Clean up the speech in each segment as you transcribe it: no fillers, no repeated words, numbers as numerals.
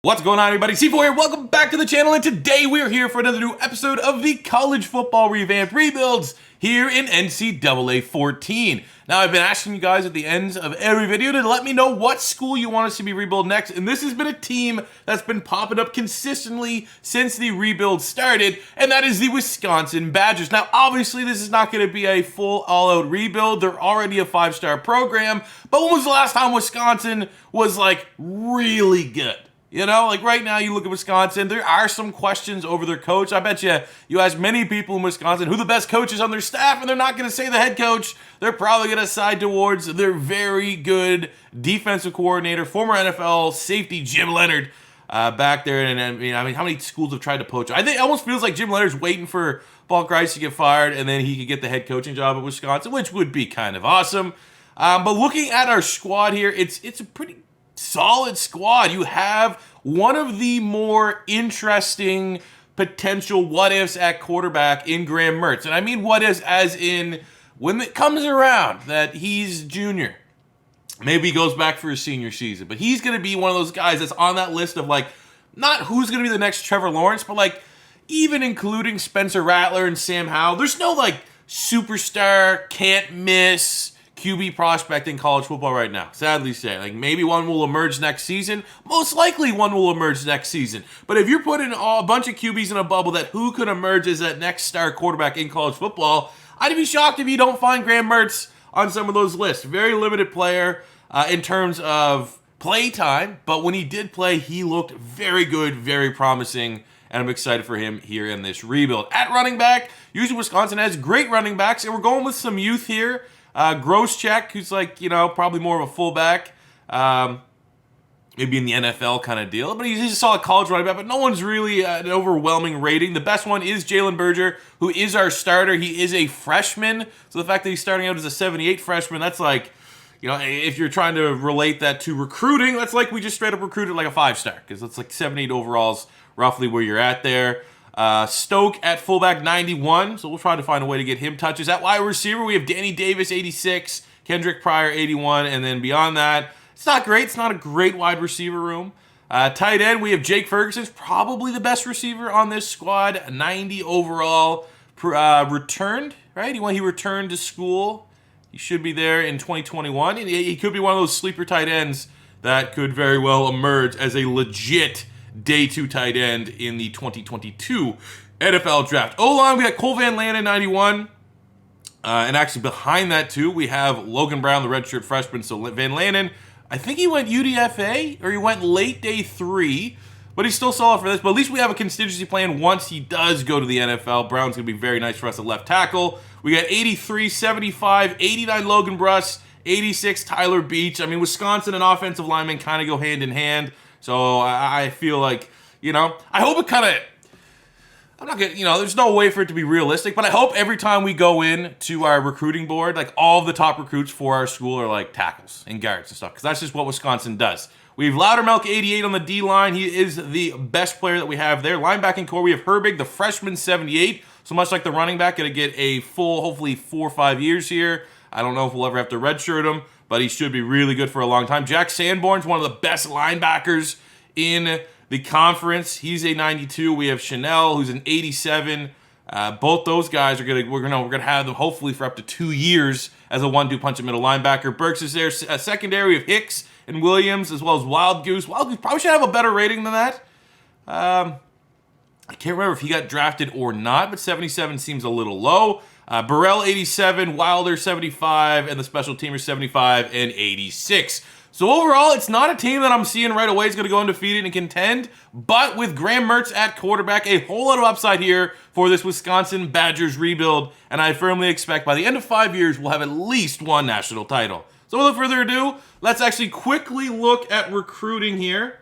What's going on, everybody? C4 here. Welcome back to the channel, and today we're here for another new episode of the College Football Revamped Rebuilds here in NCAA 14. Now, I've been asking you guys at the ends of every video to let me know what school you want us to be rebuild next, and this has been a team that's been popping up consistently since the rebuild started, and that is the Wisconsin Badgers. Now, obviously, this is not going to be a full all-out rebuild. They're already a five-star program, but when was the last time Wisconsin was, like, really good? You know, like right now you look at Wisconsin, there are some questions over their coach. I bet you ask many people in Wisconsin who the best coach is on their staff, and they're not going to say the head coach. They're probably going to side towards their very good defensive coordinator, former NFL safety Jim Leonhard back there. And I mean, how many schools have tried to poach him? I think it almost feels like Jim Leonhard's waiting for Paul Rice to get fired, and then he could get the head coaching job at Wisconsin, which would be kind of awesome. But looking at our squad here, it's a pretty solid squad. You have one of the more interesting potential what-ifs at quarterback in Graham Mertz. And I mean what-ifs as in when it comes around that he's junior. Maybe he goes back for his senior season. But he's going to be one of those guys that's on that list of, like, not who's going to be the next Trevor Lawrence, but, like, even including Spencer Rattler and Sam Howell. There's no, like, superstar, can't miss QB prospect in college football right now, sadly say. Like, maybe one will emerge next season. Most likely one will emerge next season. But if you're putting a bunch of QBs in a bubble that who could emerge as that next star quarterback in college football, I'd be shocked if you don't find Graham Mertz on some of those lists. Very limited player in terms of play time, but when he did play, he looked very good, very promising, and I'm excited for him here in this rebuild. At running back, usually Wisconsin has great running backs, and we're going with some youth here. Groschek, who's like, you know, probably more of a fullback, maybe in the NFL kind of deal, but he's a solid college running back, but no one's really an overwhelming rating. The best one is Jalen Berger, who is our starter. He is a freshman, so the fact that he's starting out as a 78 freshman, that's like, you know, if you're trying to relate that to recruiting, that's like we just straight up recruited like a 5-star, because it's like 78 overalls, roughly where you're at there. Stoke at fullback, 91, so we'll try to find a way to get him touches. At wide receiver, we have Danny Davis, 86, Kendrick Pryor, 81, and then beyond that, it's not great. It's not a great wide receiver room. Tight end, we have Jake Ferguson's probably the best receiver on this squad, 90 overall, returned, right? He returned to school. He should be there in 2021, and he could be one of those sleeper tight ends that could very well emerge as a legit Day 2 tight end in the 2022 NFL Draft. O-line, we got Cole Van Lanen, 91. And actually behind that, too, we have Logan Brown, the redshirt freshman. So Van Lanen, I think he went UDFA, or he went late Day 3. But he's still solid for this. But at least we have a contingency plan once he does go to the NFL. Brown's going to be very nice for us at left tackle. We got 83, 75, 89 Logan Bruss, 86 Tyler Beach. I mean, Wisconsin and offensive linemen kind of go hand in hand. So I feel like, you know, I hope it kind of, I'm not going to, you know, there's no way for it to be realistic, but I hope every time we go in to our recruiting board, like all of the top recruits for our school are like tackles and guards and stuff, because that's just what Wisconsin does. We have Loudermilk, 88 on the D-line. He is the best player that we have there. Linebacking core, we have Herbig, the freshman, 78. So much like the running back, going to get a full, hopefully 4 or 5 years here. I don't know if we'll ever have to redshirt him, but he should be really good for a long time. Jack Sanborn's one of the best linebackers in the conference. He's a 92. We have Chanel, who's an 87. Both those guys are we're gonna have them hopefully for up to 2 years as a 1-2 punch at middle linebacker. Burks is there. Secondary, we have Hicks and Williams, as well as Wild Goose. Wild Goose probably should have a better rating than that. I can't remember if he got drafted or not, but 77 seems a little low. Burrell, 87, Wilder, 75, and the special teamers, 75 and 86. So overall, it's not a team that I'm seeing right away is going to go undefeated and contend, but with Graham Mertz at quarterback, a whole lot of upside here for this Wisconsin Badgers rebuild, and I firmly expect by the end of 5 years, we'll have at least one national title. So without further ado, let's actually quickly look at recruiting here,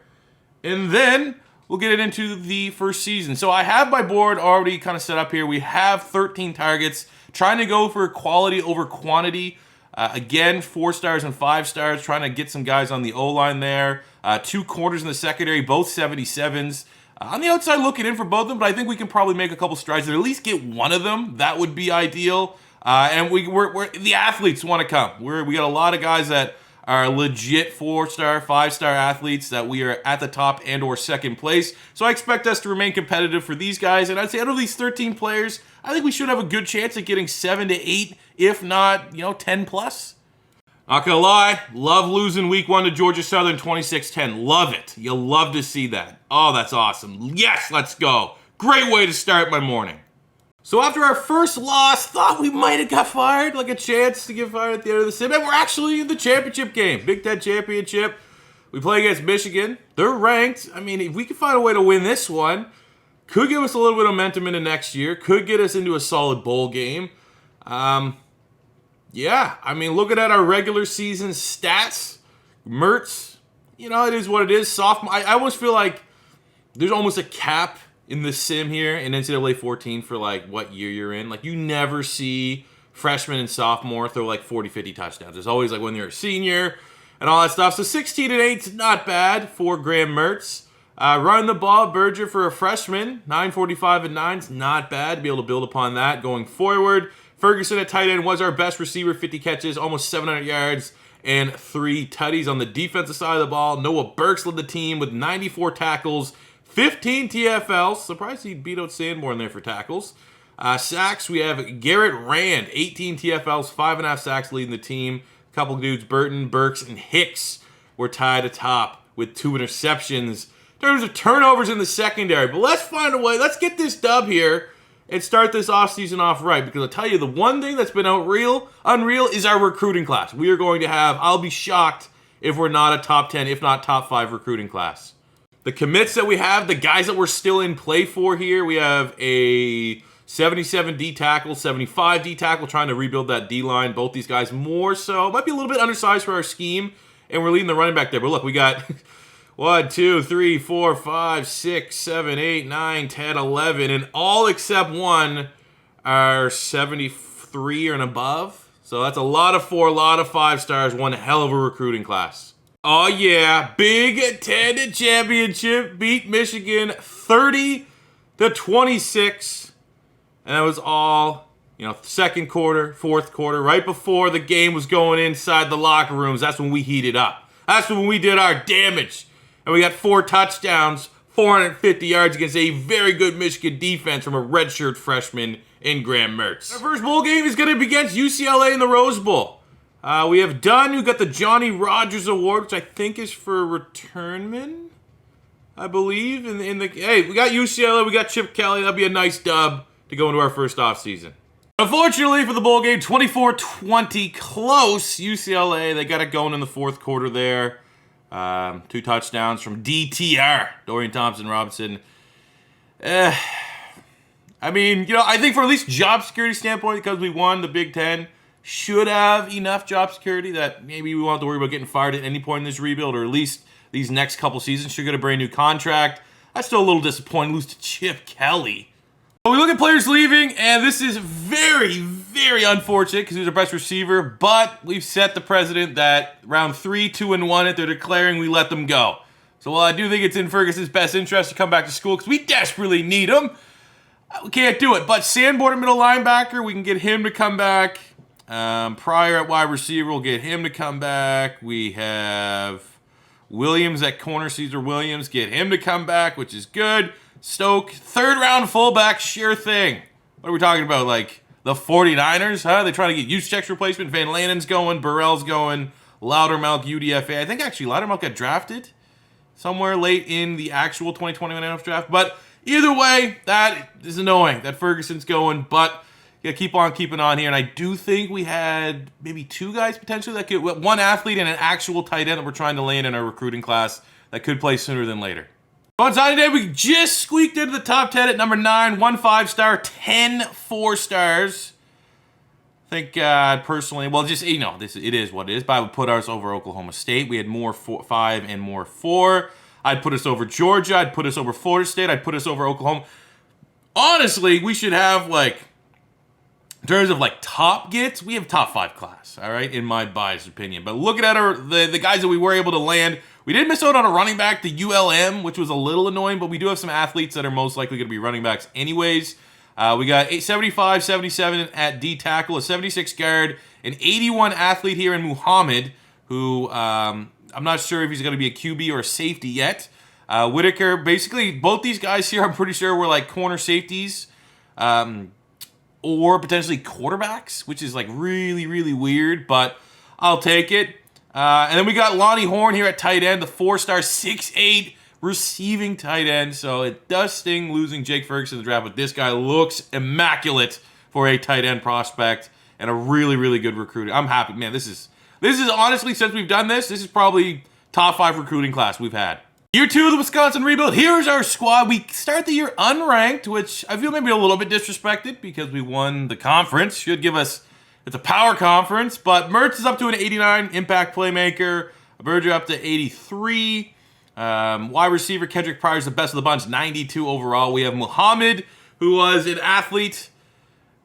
and then we'll get it into the first season. So I have my board already kind of set up here. We have 13 targets, trying to go for quality over quantity. Again, 4 stars and 5 stars, trying to get some guys on the O-line there. 2 corners in the secondary, both 77s. On the outside, looking in for both of them, but I think we can probably make a couple strides and at least get one of them. That would be ideal. And we're the athletes want to come. We got a lot of guys that are legit 4-star, 5-star athletes that we are at the top and or second place. So I expect us to remain competitive for these guys. And I'd say out of these 13 players, I think we should have a good chance at getting 7 to 8, if not, 10 plus. Not gonna lie, love losing week 1 to Georgia Southern 26-10. Love it. You'll love to see that. Oh, that's awesome. Yes, let's go. Great way to start my morning. So after our first loss, thought we might have got fired, like a chance to get fired at the end of the sim, and we're actually in the championship game, Big Ten championship. We play against Michigan. They're ranked. I mean, if we can find a way to win this one, could give us a little bit of momentum into next year, could get us into a solid bowl game. Yeah, I mean, looking at our regular season stats, Mertz, it is what it is. Sophomore, I almost feel like there's almost a cap in the sim here in NCAA 14 for like what year you're in. Like you never see freshmen and sophomore throw like 40, 50 touchdowns. There's always like when you're a senior and all that stuff. So 16 and 8 is not bad for Graham Mertz. Running the ball, Berger for a freshman, 945 and 9 is not bad to be able to build upon that going forward. Ferguson at tight end was our best receiver, 50 catches, almost 700 yards, and 3 tutties on the defensive side of the ball. Noah Burks led the team with 94 tackles, 15 TFLs. Surprised he beat out Sanborn there for tackles. Sacks, we have Garrett Rand, 18 TFLs, 5.5 sacks leading the team. A couple dudes, Burton, Burks, and Hicks were tied atop with 2 interceptions. In terms of turnovers in the secondary. But let's find a way. Let's get this dub here and start this offseason off right. Because I'll tell you, the one thing that's been unreal is our recruiting class. We are going to have, I'll be shocked if we're not a top 10, if not top 5 recruiting class. The commits that we have, the guys that we're still in play for here, we have a 77 D tackle, 75 D tackle, trying to rebuild that D line. Both these guys more so, might be a little bit undersized for our scheme, and we're leading the running back there. But look, we got 1, 2, 3, 4, 5, 6, 7, 8, 9, 10, 11, and all except one are 73 and above. So that's a lot of 4, a lot of 5 stars, one hell of a recruiting class. Oh yeah, Big Ten championship, beat Michigan 30-26. And that was all, second quarter, fourth quarter, right before the game was going inside the locker rooms. That's when we heated up. That's when we did our damage. And we got 4 touchdowns, 450 yards against a very good Michigan defense from a redshirt freshman in Graham Mertz. Our first bowl game is going to be against UCLA in the Rose Bowl. We have Dunn, who got the Johnny Rogers Award, which I think is for returnman, I believe. Hey, we got UCLA, we got Chip Kelly. That'll be a nice dub to go into our first offseason. Unfortunately for the bowl game, 24-20 close. UCLA, they got it going in the fourth quarter there. 2 touchdowns from DTR, Dorian Thompson-Robinson. I think for at least job security standpoint, because we won the Big Ten, should have enough job security that maybe we won't have to worry about getting fired at any point in this rebuild, or at least these next couple seasons. Should get a brand new contract. That's still a little disappointing. Lose to Chip Kelly. But we look at players leaving, and this is very, very unfortunate because he was our best receiver. But we've set the precedent that round 3, 2, and 1, if they're declaring, we let them go. So while I do think it's in Ferguson's best interest to come back to school because we desperately need him, we can't do it. But Sanborn at middle linebacker, we can get him to come back. Pryor at wide receiver, we'll get him to come back. We have Williams at corner, Caesar Williams, get him to come back, which is good. Stoke, 3rd round fullback, sure thing. What are we talking about, like the 49ers, huh? They're trying to get Juszczyk's replacement. Van Lanen's going, Burrell's going, Loudermilk, UDFA. I think actually Loudermilk got drafted somewhere late in the actual 2021 NFL draft. But either way, that is annoying that Ferguson's going, but yeah, keep on keeping on here. And I do think we had maybe 2 guys potentially that could, 1 athlete and an actual tight end that we're trying to land in our recruiting class that could play sooner than later. On Sunday today, we just squeaked into the top 10 at number 9, 1 5-star, 10 4-stars. I think personally, well, just, it is what it is, but I would put ours over Oklahoma State. We had more 5 and more 4. I'd put us over Georgia. I'd put us over Florida State. I'd put us over Oklahoma. Honestly, we should have, in terms of top gets, we have top 5 class, all right, in my biased opinion. But looking at the guys that we were able to land, we did miss out on a running back to ULM, which was a little annoying, but we do have some athletes that are most likely going to be running backs anyways. We got 75, 77 at D tackle, a 76 guard, an 81 athlete here in Muhammad, who I'm not sure if he's going to be a QB or a safety yet. Whitaker, basically, both these guys here, I'm pretty sure were like corner safeties or potentially quarterbacks, which is like really, really weird, but I'll take it. And then we got Lonnie Horn here at tight end, the 4-star 6'8" receiving tight end. So it does sting losing Jake Ferguson in the draft, but this guy looks immaculate for a tight end prospect and a really, really good recruit. I'm happy, man. This is honestly, since we've done this is probably top 5 recruiting class we've had. Year 2 of the Wisconsin rebuild. Here's our squad. We start the year unranked, which I feel maybe a little bit disrespected because we won the conference. Should give us, it's a power conference, but Mertz is up to an 89, impact playmaker. Berger up to 83. Wide receiver Kendrick Pryor is the best of the bunch, 92 overall. We have Muhammad, who was an athlete,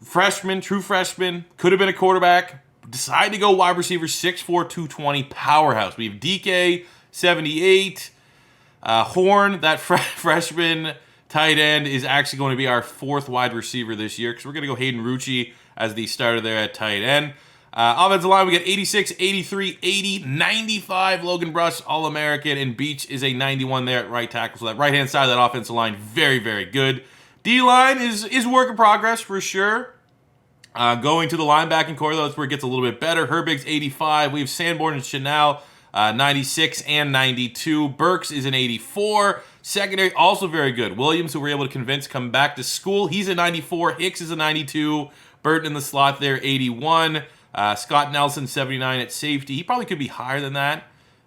freshman, true freshman, could have been a quarterback, decided to go wide receiver, 6'4", 220, powerhouse. We have DK, 78. Horn, that freshman tight end, is actually going to be our 4th wide receiver this year because we're going to go Hayden Rucci as the starter there at tight end. Offensive line, we get 86, 83, 80, 95. Logan Bruss, All-American, and Beach is a 91 there at right tackle. So that right-hand side of that offensive line, very, very good. D-line is work in progress for sure. Going to the linebacking core, though, that's where it gets a little bit better. Herbig's 85. We have Sanborn and Chanel, 96 and 92. Burks is an 84. Secondary, also very good. Williams, who we're able to convince come back to school, he's a 94. Hicks is a 92. Burton in the slot there, 81. Scott Nelson, 79 at safety. He probably could be higher than that.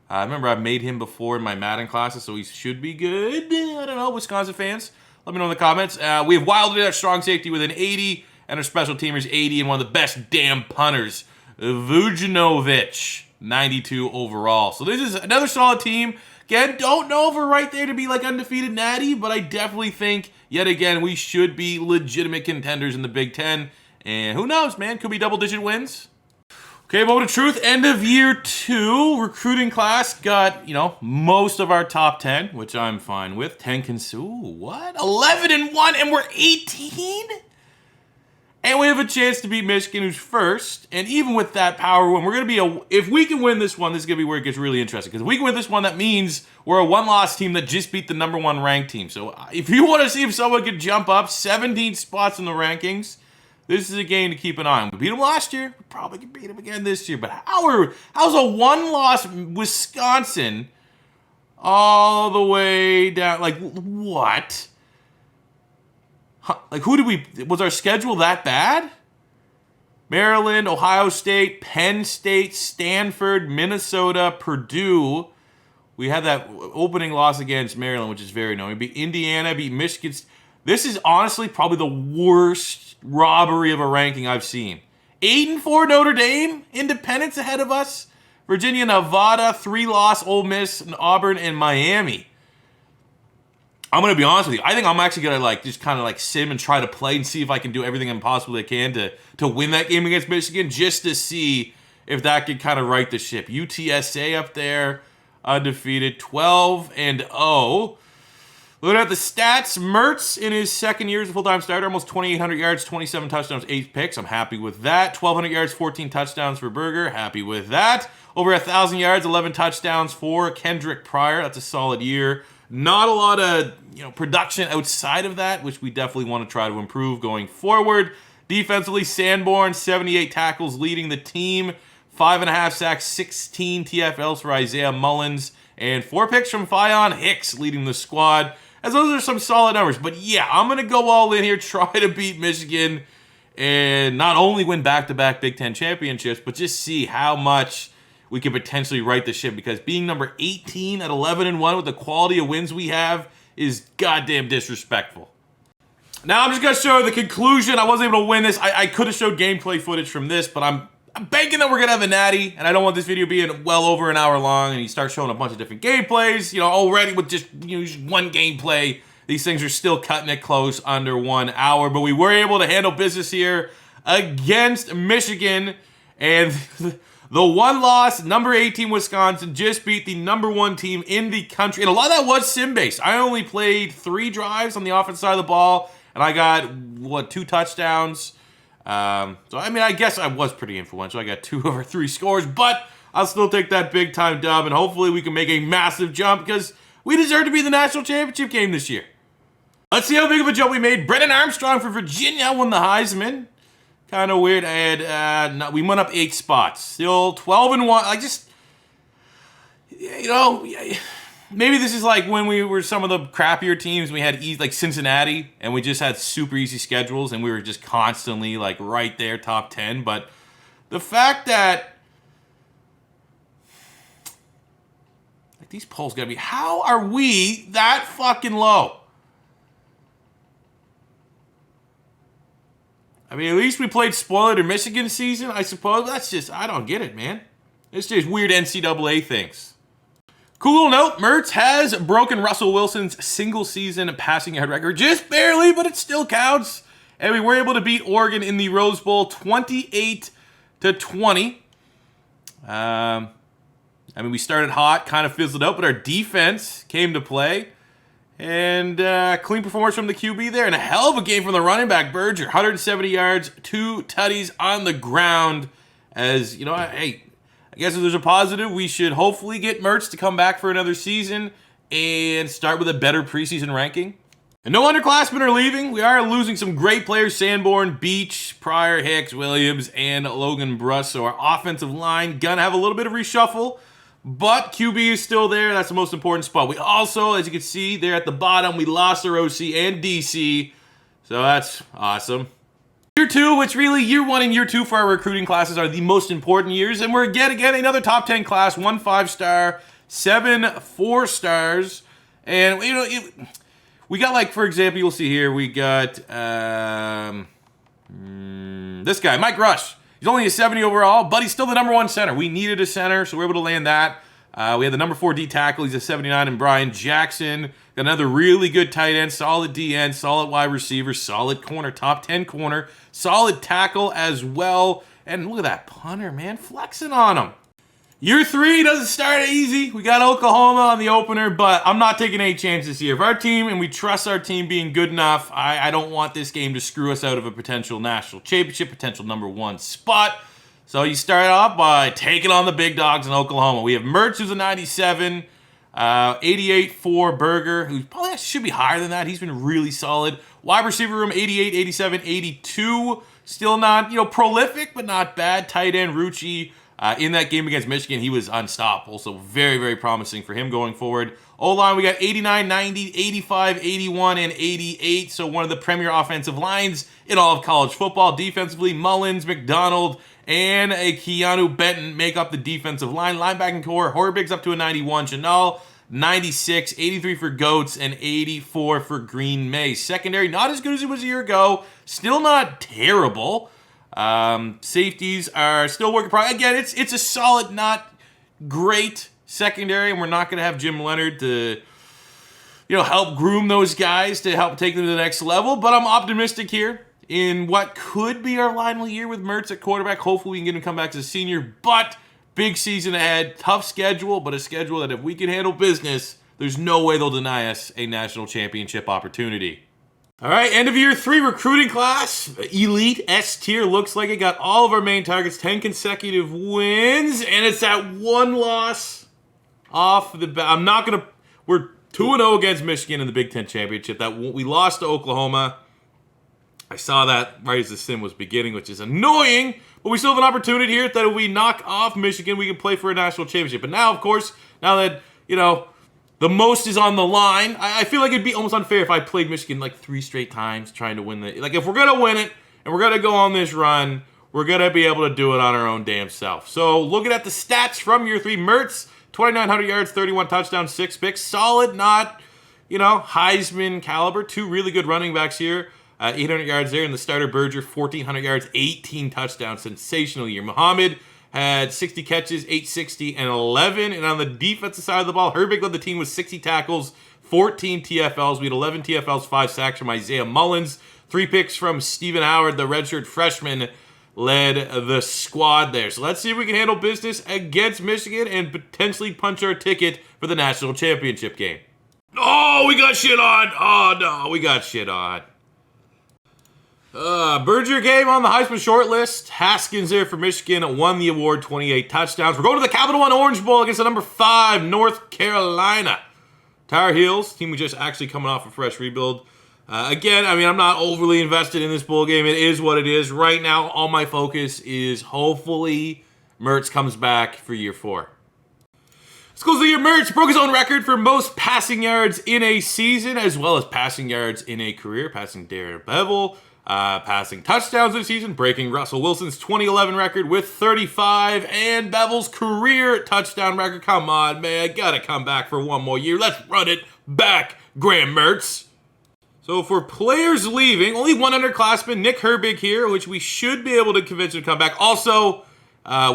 I remember I've made him before in my Madden classes, so he should be good. I don't know, Wisconsin fans. Let me know in the comments. We have Wilder at strong safety with an 80, and our special teamers 80, and one of the best damn punters, Vujanovic, 92 overall. So this is another solid team. Again, don't know if we're right there to be like undefeated natty, but I definitely think, yet again, we should be legitimate contenders in the Big Ten. And who knows, man? Could be double-digit wins. Okay, moment of truth, end of year 2. Recruiting class got, most of our top 10, which I'm fine with. 10 what? 11-1, and we're 18? And we have a chance to beat Michigan, who's first. And even with that power win, we're going to be if we can win this one, this is going to be where it gets really interesting. Because if we can win this one, that means we're a one-loss team that just beat the number 1 ranked team. So if you want to see if someone could jump up 17 spots in the rankings, this is a game to keep an eye on. We beat them last year. We probably can beat them again this year. But how's a one-loss Wisconsin all the way down? Like, what? Like, was our schedule that bad? Maryland, Ohio State, Penn State, Stanford, Minnesota, Purdue. We had that opening loss against Maryland, which is very annoying. We beat Indiana, beat Michigan. This is honestly probably the worst robbery of a ranking I've seen. 8-4 Notre Dame, Independence ahead of us. Virginia, Nevada, 3-loss Ole Miss, and Auburn, and Miami. I'm going to be honest with you. I think I'm actually going to just kind of sim and try to play and see if I can do everything I possibly can to win that game against Michigan, just to see if that could kind of right the ship. UTSA up there, undefeated, 12-0. Looking at the stats, Mertz in his second year as a full-time starter, almost 2,800 yards, 27 touchdowns, 8 picks. I'm happy with that. 1,200 yards, 14 touchdowns for Berger. Happy with that. Over 1,000 yards, 11 touchdowns for Kendrick Pryor. That's a solid year. Not a lot of production outside of that, which we definitely want to try to improve going forward. Defensively, Sanborn, 78 tackles leading the team. 5.5 sacks, 16 TFLs for Isaiah Mullins, and 4 picks from Fionn Hicks leading the squad. As those are some solid numbers. But yeah, I'm going to go all in here, try to beat Michigan, and not only win back-to-back Big Ten championships, but just see how much we could potentially right the ship. Because being number 18 at 11-1 with the quality of wins we have is goddamn disrespectful. Now I'm just going to show the conclusion. I wasn't able to win this. I could have showed gameplay footage from this, but I'm banking that we're going to have a natty, and I don't want this video being well over an hour long, and you start showing a bunch of different gameplays. Already with just one gameplay, these things are still cutting it close under 1 hour, but we were able to handle business here against Michigan, and the one-loss, number 18 Wisconsin just beat the number 1 team in the country, and a lot of that was sim-based. I only played 3 drives on the offense side of the ball, and I got, 2 touchdowns. So, I guess I was pretty influential. I got 2 over 3 scores, but I'll still take that big time dub, and hopefully we can make a massive jump because we deserve to be in the national championship game this year. Let's see how big of a jump we made. Brennan Armstrong for Virginia won the Heisman. Kind of weird. We went up 8 spots. Still 12-1. Maybe this is like when we were some of the crappier teams. We had like Cincinnati, and we just had super easy schedules, and we were just constantly like right there, top 10. But the fact that like these polls gotta be, how are we that fucking low? I mean, at least we played spoiler to Michigan season, I suppose. That's just, I don't get it, man. It's just weird NCAA things. Cool little note, Mertz has broken Russell Wilson's single-season passing yard record. Just barely, but it still counts. And we were able to beat Oregon in the Rose Bowl 28-20. We started hot, kind of fizzled out, but our defense came to play. And clean performance from the QB there. And a hell of a game from the running back, Berger. 170 yards, 2 tutties on the ground. As, I guess if there's a positive, we should hopefully get Mertz to come back for another season and start with a better preseason ranking. And no underclassmen are leaving. We are losing some great players: Sanborn, Beach, Pryor, Hicks, Williams, and Logan Bruss. So our offensive line gonna have a little bit of reshuffle, but QB is still there. That's the most important spot. We also, as you can see there at the bottom, we lost our OC and DC. So that's awesome. Year 2, which really year 1 and year 2 for our recruiting classes are the most important years. And we're again another top 10 class, 1 5-star, 7 4-stars. And, we got, like, for example, you'll see here, we got this guy, Mike Rush. He's only a 70 overall, but he's still the number 1 center. We needed a center, so we're able to land that. We had the number 4 D tackle. He's a 79, and Brian Jackson. Got another really good tight end, solid DN, solid wide receiver, solid corner, top 10 corner, solid tackle as well. And look at that punter, man, flexing on him. Year 3 doesn't start easy. We got Oklahoma on the opener, but I'm not taking any chances here. If our team, and we trust our team being good enough, I don't want this game to screw us out of a potential national championship, potential number 1 spot. So you start off by taking on the big dogs in Oklahoma. We have Mertz, who's a 97, 88 for Berger, who probably should be higher than that. He's been really solid. Wide receiver room, 88, 87, 82. Still not, prolific, but not bad. Tight end, Rucci. In that game against Michigan, he was unstoppable. So very, very promising for him going forward. O-line, we got 89, 90, 85, 81, and 88. So one of the premier offensive lines in all of college football. Defensively, Mullins, McDonald, and a Keanu Benton make up the defensive line. Linebacking core, Horbig's up to a 91. Chanel, 96, 83 for Goats, and 84 for Green May. Secondary, not as good as it was a year ago. Still not terrible. Safeties are still working progress. Again, it's a solid, not great secondary, and we're not going to have Jim Leonard to, help groom those guys to help take them to the next level. But I'm optimistic here in what could be our final year with Mertz at quarterback. Hopefully we can get him come back as a senior, but big season ahead, tough schedule, but a schedule that if we can handle business, there's no way they'll deny us a national championship opportunity. All right, end of year 3 recruiting class. Elite S tier looks like it got all of our main targets, 10 consecutive wins, and it's that 1 loss off the bat. We're 2-0 against Michigan in the Big Ten Championship. That we lost to Oklahoma. I saw that right as the sim was beginning, which is annoying, but we still have an opportunity here that if we knock off Michigan, we can play for a national championship. But now, of course, now that, the most is on the line, I feel like it'd be almost unfair if I played Michigan like 3 straight times trying to win if we're going to win it and we're going to go on this run, we're going to be able to do it on our own damn self. So looking at the stats from year 3, Mertz, 2,900 yards, 31 touchdowns, 6 picks. Solid, not, Heisman caliber. 2 really good running backs here. 800 yards there. And the starter, Berger, 1,400 yards, 18 touchdowns. Sensational year. Muhammad had 60 catches, 860, and 11. And on the defensive side of the ball, Herbig led the team with 60 tackles, 14 TFLs. We had 11 TFLs, 5 sacks from Isaiah Mullins. 3 picks from Stephen Howard, the redshirt freshman, led the squad there. So let's see if we can handle business against Michigan and potentially punch our ticket for the national championship game. Oh, we got shit on. Oh, no, we got shit on. Berger game on the Heisman short list. Haskins there for Michigan, won the award, 28 touchdowns. We're going to the Capital One Orange Bowl against the number 5 North Carolina Tar Heels. Team we just actually coming off a fresh rebuild. Again, I mean, I'm not overly invested in this bowl game. It is what it is. Right now, all my focus is hopefully Mertz comes back for year 4. Let's go to the year. Mertz broke his own record for most passing yards in a season, as well as passing yards in a career, passing Darren Bevel, passing touchdowns in a season, breaking Russell Wilson's 2011 record with 35, and Bevel's career touchdown record. Come on, man, I gotta come back for one more year. Let's run it back, Graham Mertz. So for players leaving, only one underclassman, Nick Herbig here, which we should be able to convince him to come back. Also,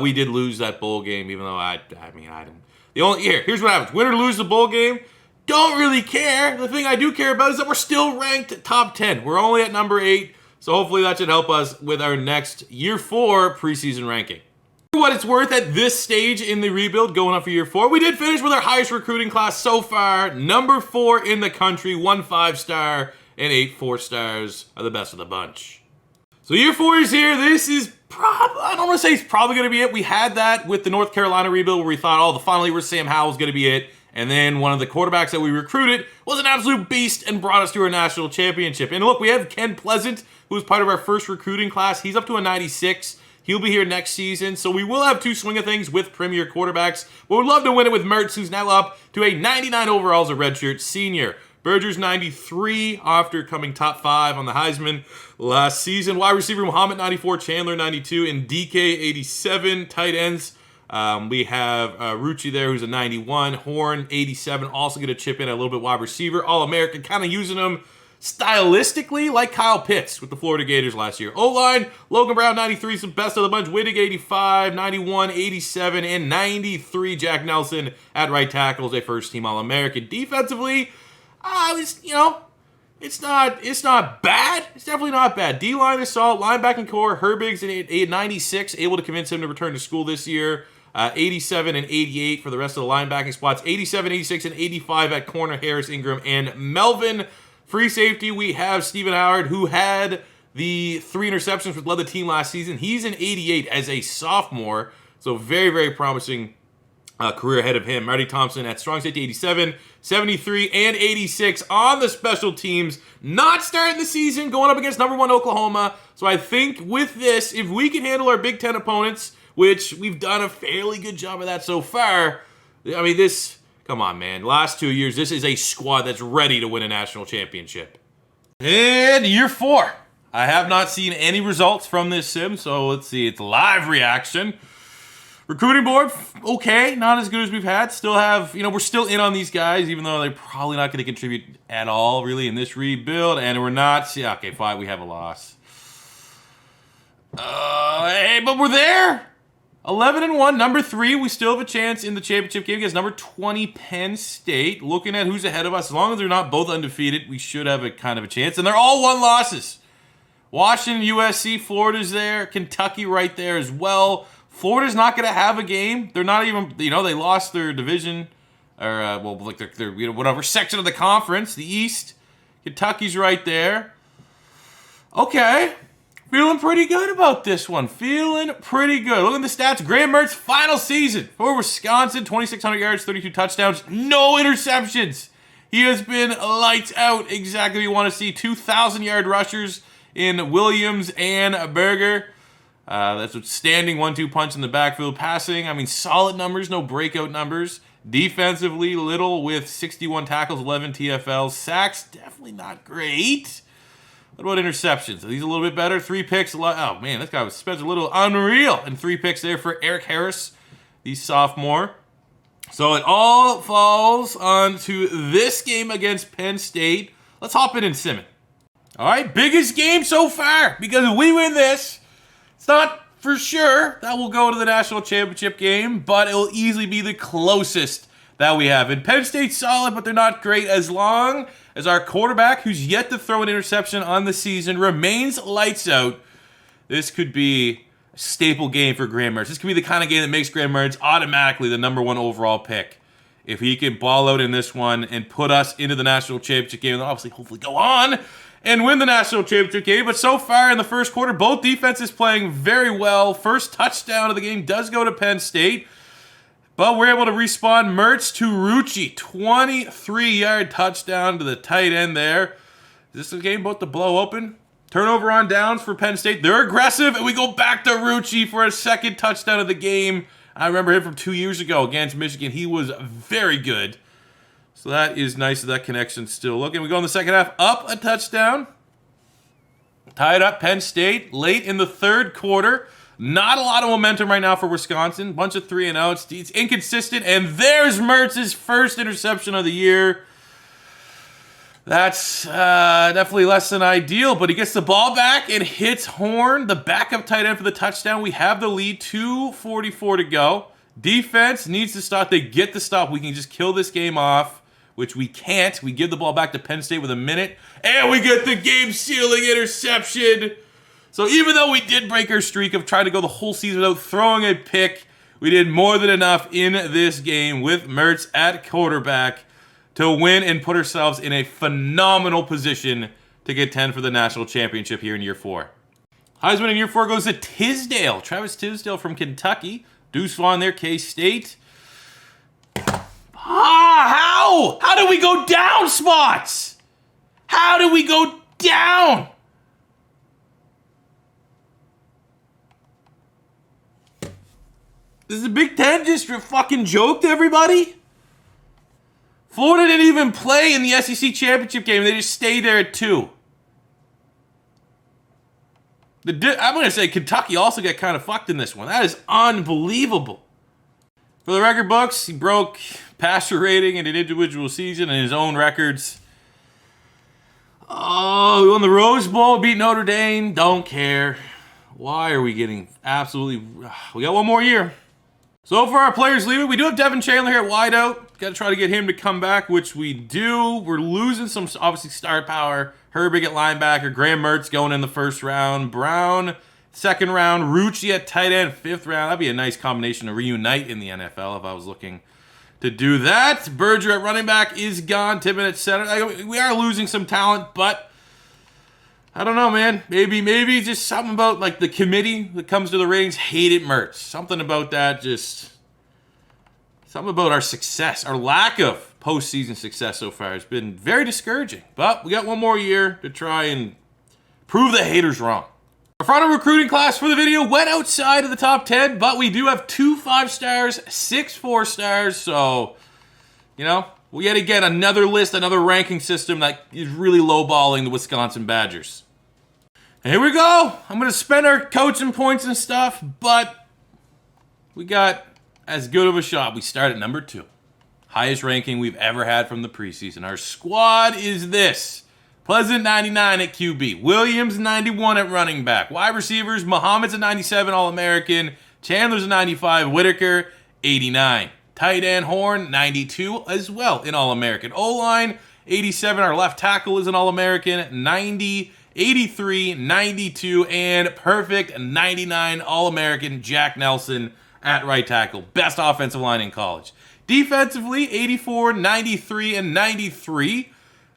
we did lose that bowl game, even though I didn't. Here's what happens. Win or lose the bowl game, don't really care. The thing I do care about is that we're still ranked top 10. We're only at number 8, so hopefully that should help us with our next year 4 preseason ranking. For what it's worth at this stage in the rebuild, going up for year 4, we did finish with our highest recruiting class so far. Number 4 in the country, 1 5-star, and 8 4-stars are the best of the bunch. So year 4 is here. This is I don't want to say it's probably going to be it. We had that with the North Carolina rebuild where we thought, the final year with Sam Howell's going to be it. And then one of the quarterbacks that we recruited was an absolute beast and brought us to our national championship. And look, we have Ken Pleasant, who was part of our first recruiting class. He's up to a 96. He'll be here next season. So we will have 2 swing of things with premier quarterbacks. But we'd love to win it with Mertz, who's now up to a 99 overall as a redshirt senior. Berger's 93 after coming top 5 on the Heisman last season. Wide receiver Muhammad 94, Chandler 92, and DK 87. Tight ends, we have Rucci there, who's a 91. Horn 87, also going to chip in a little bit wide receiver. All-American, kind of using him stylistically like Kyle Pitts with the Florida Gators last year. O-line, Logan Brown 93, some best of the bunch. Wittig 85, 91, 87, and 93. Jack Nelson at right tackle is a first-team All-American. Defensively, it's not bad. It's definitely not bad. D-line is solid. Linebacking core, Herbig's at 96, able to convince him to return to school this year. 87 and 88 for the rest of the linebacking spots. 87, 86, and 85 at corner, Harris, Ingram, and Melvin. Free safety, we have Stephen Howard, who had the 3 interceptions which led the team last season. He's an 88 as a sophomore, so very, very promising career ahead of him. Marty Thompson at strong safety, 87, 73, and 86 on the special teams. Not starting the season, going up against number 1 Oklahoma. So I think with this, if we can handle our Big Ten opponents, which we've done a fairly good job of that so far, I mean, come on, man. Last 2 years, this is a squad that's ready to win a national championship. And year 4. I have not seen any results from this sim, so let's see. It's live reaction. Recruiting board, okay, not as good as we've had. Still have, we're still in on these guys, even though they're probably not going to contribute at all, really, in this rebuild. And we're not, okay, fine, we have a loss. Hey, but we're there. 11-1, number 3. We still have a chance in the championship game against number 20 Penn State. Looking at who's ahead of us, as long as they're not both undefeated, we should have a kind of a chance. And they're all 1 losses. Washington, USC, Florida's there. Kentucky right there as well. Florida's not going to have a game. They're not even, they lost their division, or, their whatever section of the conference, the East. Kentucky's right there. Okay. Feeling pretty good about this one. Feeling pretty good. Look at the stats. Graham Mertz, final season for Wisconsin. 2,600 yards, 32 touchdowns, no interceptions. He has been lights out, exactly what you want to see. 2,000-yard rushers in Williams and Berger. That's a standing 1-2 punch in the backfield. Passing, solid numbers, no breakout numbers. Defensively, little with 61 tackles, 11 TFLs. Sacks, definitely not great. What about interceptions? Are these a little bit better? 3 picks. Oh, man, this guy was Spencer Little. Unreal. And 3 picks there for Eric Harris, the sophomore. So it all falls onto this game against Penn State. Let's hop in and sim it. All right, biggest game so far. Because if we win this, it's not for sure that we'll go to the national championship game, but it'll easily be the closest that we have. And Penn State's solid, but they're not great as long as our quarterback, who's yet to throw an interception on the season, remains lights out. This could be a staple game for Graham Mertz. This could be the kind of game that makes Graham Mertz automatically the number 1 overall pick. If he can ball out in this one and put us into the national championship game, and obviously hopefully go on and win the national championship game. But so far in the first quarter, both defenses playing very well. First touchdown of the game does go to Penn State. But we're able to respawn Mertz to Rucci. 23-yard touchdown to the tight end there. Is this a game about to blow open? Turnover on downs for Penn State. They're aggressive, and we go back to Rucci for a second touchdown of the game. I remember him from 2 years ago against Michigan. He was very good. So that is nice that that connection's still looking. We go in the second half, up a touchdown. Tied up Penn State late in the third quarter. Not a lot of momentum right now for Wisconsin. Bunch of 3-and-outs. It's inconsistent. And there's Mertz's first interception of the year. That's definitely less than ideal, but he gets the ball back and hits Horn, the backup tight end, for the touchdown. We have the lead, 2:44 to go. Defense needs to stop. They get the stop. We can just kill this game off, which we can't. We give the ball back to Penn State with a minute, and we get the game-sealing interception. So even though we did break our streak of trying to go the whole season without throwing a pick, we did more than enough in this game with Mertz at quarterback to win and put ourselves in a phenomenal position to get 10 for the national championship here in year 4. Heisman in year 4 goes to Tisdale. Travis Tisdale from Kentucky. Deuce Vaughn there, K-State. How? How did we go down spots? How did we go down? This is a Big Ten just a fucking joke to everybody? Florida didn't even play in the SEC championship game. They just stayed there at 2. I'm going to say Kentucky also got kind of fucked in this one. That is unbelievable. For the record books, he broke passer rating in an individual season and his own records. Oh, we won the Rose Bowl, beat Notre Dame. Don't care. Why are we getting absolutely... We got one more year. So for our players leaving, we do have Devin Chandler here at wideout. Got to try to get him to come back, which we do. We're losing some, obviously, star power. Herbig at linebacker. Graham Mertz going in the first round. Brown, second round. Rucci at tight end, 5th round. That'd be a nice combination to reunite in the NFL if I was looking to do that. Berger at running back is gone. Tippett at center. We are losing some talent, but... I don't know, man. Maybe just something about like the committee that comes to the ratings hated Mertz. Something about that, just something about our success, our lack of postseason success so far has been very discouraging. But we got one more year to try and prove the haters wrong. Our final recruiting class for the video went outside of the top 10, but we do have 2 5-stars, 6 4-stars. So, you know, we yet again another list, another ranking system that is really lowballing the Wisconsin Badgers. And here we go. I'm going to spend our coaching points and stuff, but we got as good of a shot. We start at number 2. Highest ranking we've ever had from the preseason. Our squad is this. Pleasant, 99 at QB. Williams, 91 at running back. Wide receivers, Muhammad's a 97 All-American. Chandler's a 95. Whitaker, 89. Tight end, Horn, 92 as well in All-American. O-line, 87. Our left tackle is an All-American. 90, 83, 92, and perfect 99 All-American Jack Nelson at right tackle. Best offensive line in college. Defensively, 84, 93, and 93.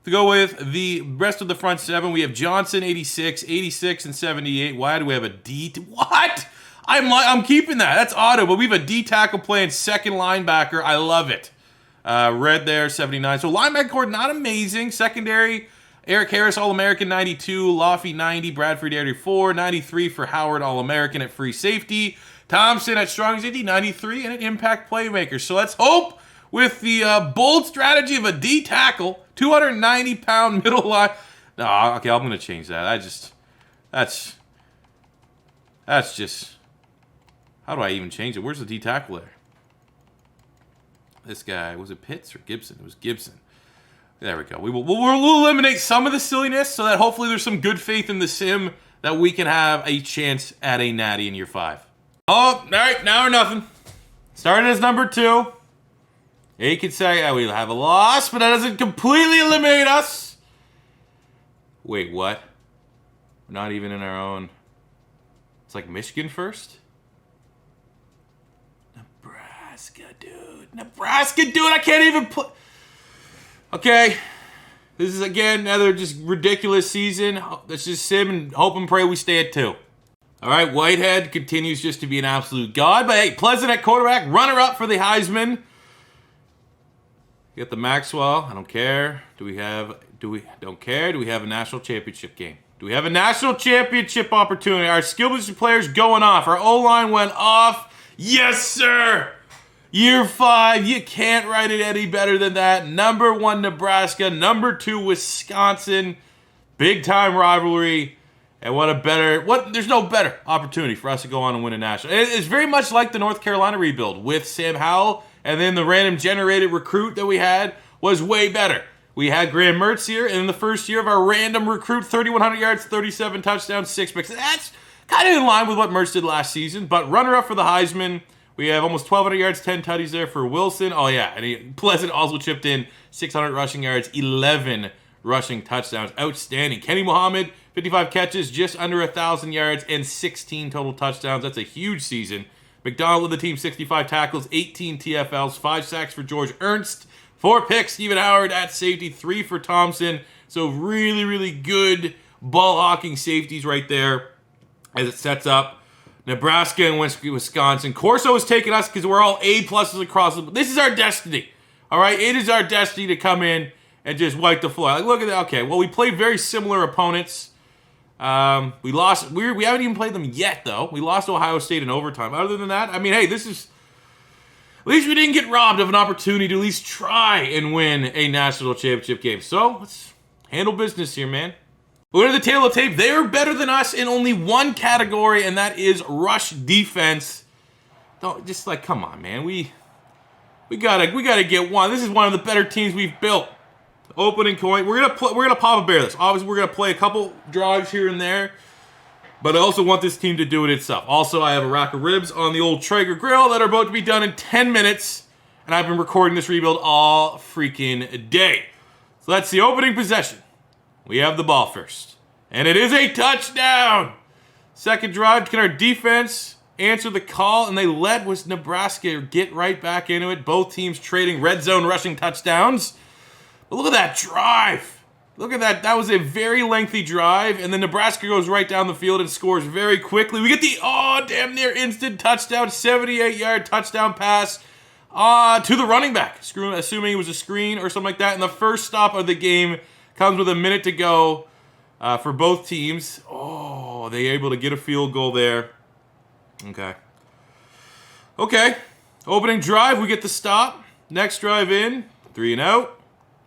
To go with the rest of the front 7, we have Johnson, 86, 86, and 78. Why do we have a D? What? I'm keeping that. That's auto, but we have a D tackle playing second linebacker. I love it. Red there, 79. So linebacker core, not amazing. Secondary, Eric Harris, All-American, 92. Laffey, 90. Bradford, 84. 93 for Howard, All-American at free safety. Thompson at strong safety, 93, and an impact playmaker. So let's hope with the bold strategy of a D tackle, 290-pound middle line. No, okay, I'm going to change that. That's just... How do I even change it? Where's the D tackle there? This guy, was it Pitts or Gibson? It was Gibson. There we go. We'll eliminate some of the silliness so that hopefully there's some good faith in the sim that we can have a chance at a natty in year 5. Oh, all right, now or nothing. Starting as number 2. You could say we'll have a loss, but that doesn't completely eliminate us. Wait, what? We're not even in our own... It's like Michigan first? Nebraska, dude. I can't even put... Okay. This is, again, another just ridiculous season. Let's just sim and hope and pray we stay at 2. All right, Whitehead continues just to be an absolute god. But, hey, Pleasant at quarterback, runner-up for the Heisman. Get the Maxwell. I don't care. Don't care. Do we have a national championship game? Do we have a national championship opportunity? Our skill position players going off. Our O-line went off. Yes, sir. Year 5, you can't write it any better than that. Number 1, Nebraska. Number 2, Wisconsin. Big time rivalry. And there's no better opportunity for us to go on and win a national. It's very much like the North Carolina rebuild with Sam Howell, and then the random generated recruit that we had was way better. We had Graham Mertz here, and in the first year of our random recruit, 3,100 yards, 37 touchdowns, 6 picks. That's kind of in line with what Mertz did last season, but runner-up for the Heisman. We have almost 1,200 yards, 10 tutties there for Wilson. Oh, yeah, and Pleasant also chipped in 600 rushing yards, 11 rushing touchdowns. Outstanding. Kenny Muhammad, 55 catches, just under 1,000 yards, and 16 total touchdowns. That's a huge season. McDonald led the team, 65 tackles, 18 TFLs, 5 sacks for George Ernst, 4 picks. Stephen Howard at safety, 3 for Thompson. So really, really good ball-hawking safeties right there as it sets up Nebraska and Wisconsin. Corso is taking us because we're all A-pluses across. This is our destiny. All right? It is our destiny to come in and just wipe the floor. Like, look at that. Okay, well, we played very similar opponents. We lost. We haven't even played them yet, though. We lost to Ohio State in overtime. Other than that, I mean, hey, this is... At least we didn't get robbed of an opportunity to at least try and win a national championship game. So, let's handle business here, man. We're to the tail of the tape. They are better than us in only one category, and that is rush defense. Don't just like, come on, man. We gotta get one. This is one of the better teams we've built. Opening coin. We're gonna Papa Bear this. Obviously, we're gonna play a couple drives here and there, but I also want this team to do it itself. Also, I have a rack of ribs on the old Traeger grill that are about to be done in 10 minutes, and I've been recording this rebuild all freaking day. So that's the opening possession. We have the ball first. And it is a touchdown! Second drive, can our defense answer the call? And they led with Nebraska get right back into it. Both teams trading red zone rushing touchdowns. But look at that drive. Look at that. That was a very lengthy drive. And then Nebraska goes right down the field and scores very quickly. We get the, damn near instant touchdown, 78-yard touchdown pass to the running back. Assuming it was a screen or something like that. And the first stop of the game comes with a minute to go for both teams. Oh, they able to get a field goal there. Okay. Opening drive, we get the stop. Next drive in, 3 and out.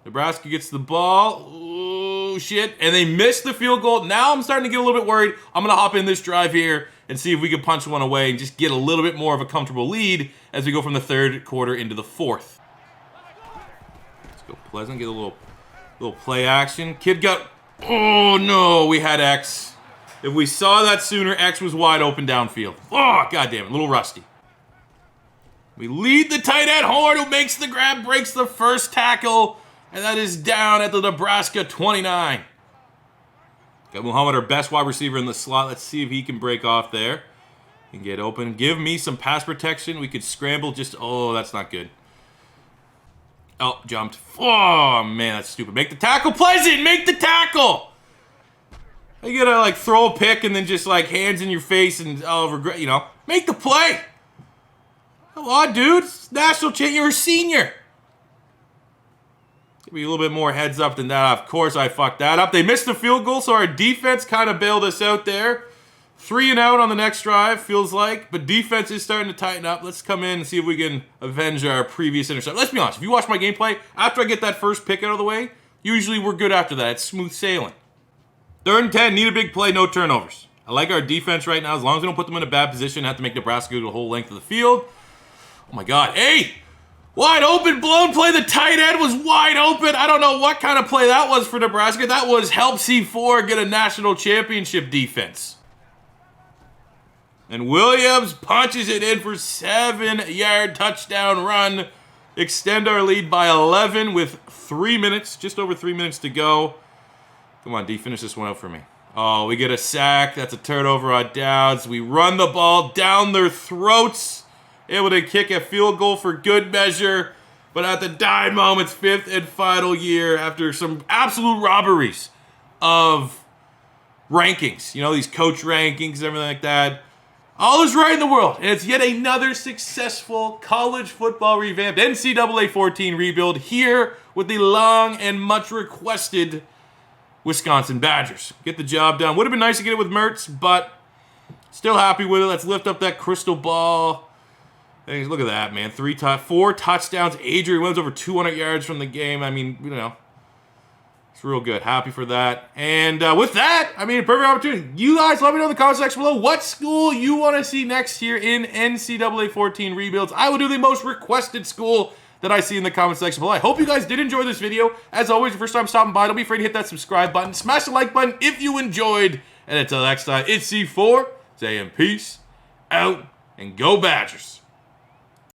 Nebraska gets the ball. Oh, shit. And they missed the field goal. Now I'm starting to get a little bit worried. I'm going to hop in this drive here and see if we can punch one away and just get a little bit more of a comfortable lead as we go from the third quarter into the fourth. Let's go Pleasant, get a little play action. Kid got... Oh, no, we had X. If we saw that sooner, X was wide open downfield. Oh, goddamn it, a little rusty. We lead the tight end Horn, who makes the grab, breaks the first tackle, and that is down at the Nebraska 29. Got Muhammad, our best wide receiver in the slot. Let's see if he can break off there and get open. Give me some pass protection. We could scramble just... Oh, that's not good. Oh, jumped. Oh, man, that's stupid. Make the tackle, Pleasant! Make the tackle! You gotta, like, throw a pick and then just, like, hands in your face and, regret, Make the play! Come on, dude. National champ, you're a senior. Give me a little bit more heads up than that. Of course, I fucked that up. They missed the field goal, so our defense kind of bailed us out there. 3 and out on the next drive, feels like. But defense is starting to tighten up. Let's come in and see if we can avenge our previous interception. Let's be honest. If you watch my gameplay, after I get that first pick out of the way, usually we're good after that. It's smooth sailing. 3rd and 10, need a big play, no turnovers. I like our defense right now. As long as we don't put them in a bad position, have to make Nebraska go the whole length of the field. Oh, my God. Hey! Wide open, blown play. The tight end was wide open. I don't know what kind of play that was for Nebraska. That was help C4 get a national championship defense. And Williams punches it in for 7-yard touchdown run. Extend our lead by 11 with 3 minutes, just over 3 minutes to go. Come on, D, finish this one out for me. Oh, we get a sack. That's a turnover on downs. We run the ball down their throats. Able to kick a field goal for good measure. But at the dying moment's fifth and final year, after some absolute robberies of rankings, you know, these coach rankings, everything like that, all is right in the world. And it's yet another successful college football revamped NCAA 14 rebuild here with the long and much requested Wisconsin Badgers. Get the job done. Would have been nice to get it with Mertz, but still happy with it. Let's lift up that crystal ball. Hey, look at that, man. 4 touchdowns. Adrian Williams over 200 yards from the game. I mean, you know, it's real good. Happy for that. And with that, I mean, perfect opportunity. You guys let me know in the comment section below what school you want to see next year in NCAA 14 rebuilds. I will do the most requested school that I see in the comment section below. I hope you guys did enjoy this video. As always, the first time stopping by, don't be afraid to hit that subscribe button. Smash the like button if you enjoyed. And until next time, it's C4, saying peace, out, and go Badgers.